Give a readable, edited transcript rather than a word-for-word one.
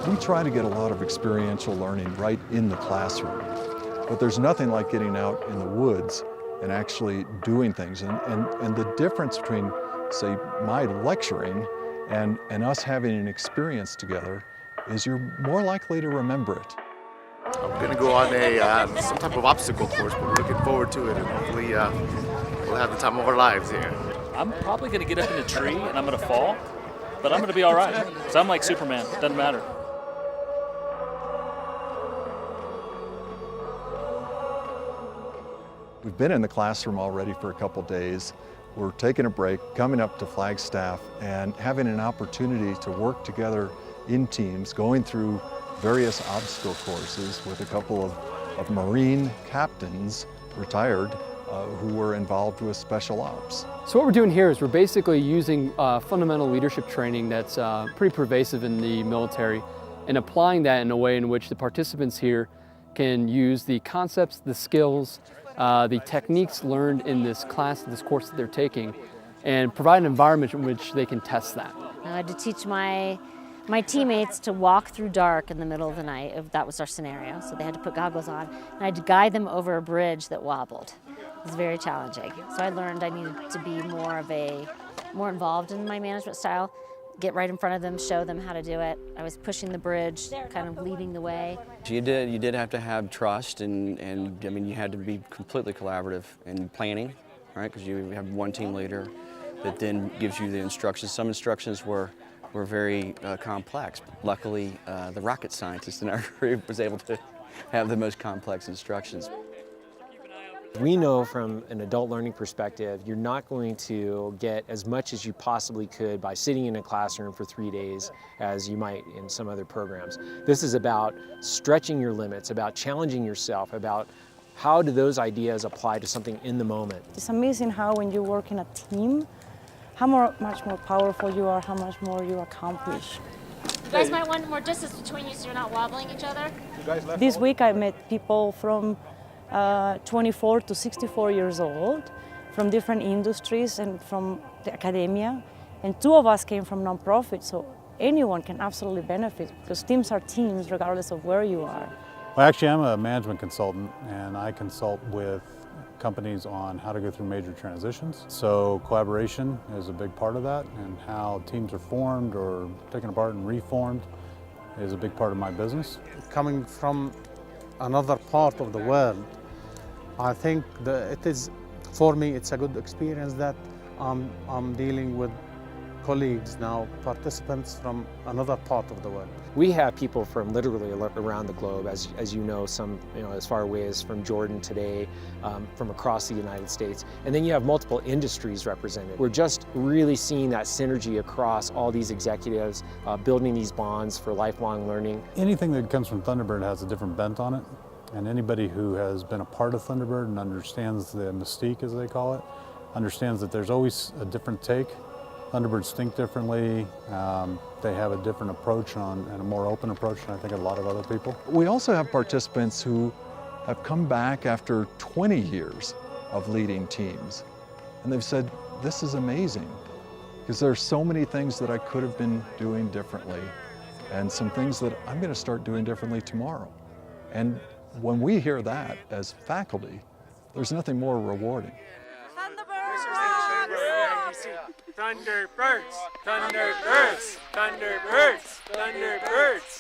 We try to get a lot of experiential learning right in the classroom, but there's nothing like getting out in the woods and actually doing things. And the difference between, say, my lecturing and us having an experience together is you're more likely to remember it. I'm going to go on a some type of obstacle course, but we're looking forward to it, and hopefully we'll have the time of our lives here. I'm probably going to get up in a tree and I'm going to fall, but I'm going to be all right, because I'm like Superman. It doesn't matter. We've been in the classroom already for a couple days. We're taking a break, coming up to Flagstaff, and having an opportunity to work together in teams, going through various obstacle courses with a couple of Marine captains, retired, who were involved with special ops. So what we're doing here is we're basically using fundamental leadership training that's pretty pervasive in the military and applying that in a way in which the participants here can use the concepts, the skills, the techniques learned in this class, this course that they're taking, and provide an environment in which they can test that. I had to teach my teammates to walk through dark in the middle of the night, if that was our scenario. So they had to put goggles on, and I had to guide them over a bridge that wobbled. It was very challenging. So I learned I needed to be more involved in my management style, get right in front of them, show them how to do it. I was pushing the bridge, kind of leading the way. You did have to have trust, and I mean, you had to be completely collaborative in planning, right? Because you have one team leader that then gives you the instructions. Some instructions were very complex. Luckily, the rocket scientist in our group was able to have the most complex instructions. We know from an adult learning perspective, you're not going to get as much as you possibly could by sitting in a classroom for 3 days as you might in some other programs. This is about stretching your limits, about challenging yourself, about how do those ideas apply to something in the moment. It's amazing how when you work in a team, much more powerful you are, how much more you accomplish. You guys might want more distance between you so you're not wobbling each other. This week I met people from 24 to 64 years old, from different industries and from the academia, and 2 of us came from nonprofit, so anyone can absolutely benefit because teams are teams regardless of where you are. Well, actually, I'm a management consultant, and I consult with companies on how to go through major transitions. So collaboration is a big part of that, and how teams are formed or taken apart and reformed is a big part of my business. Coming from another part of the world, I think for me, it's a good experience that I'm dealing with colleagues now, participants from another part of the world. We have people from literally around the globe, as you know, some as far away as from Jordan today, from across the United States, and then you have multiple industries represented. We're just really seeing that synergy across all these executives, building these bonds for lifelong learning. Anything that comes from Thunderbird has a different bent on it, and anybody who has been a part of Thunderbird and understands the mystique, as they call it, understands that there's always a different take. Thunderbirds think differently. They have a different approach and a more open approach than I think a lot of other people. We also have participants who have come back after 20 years of leading teams, and they've said, this is amazing, because there are so many things that I could have been doing differently, and some things that I'm going to start doing differently tomorrow. And when we hear that as faculty, there's nothing more rewarding. Thunderbirds! Thunderbirds! Thunderbirds! Thunderbirds!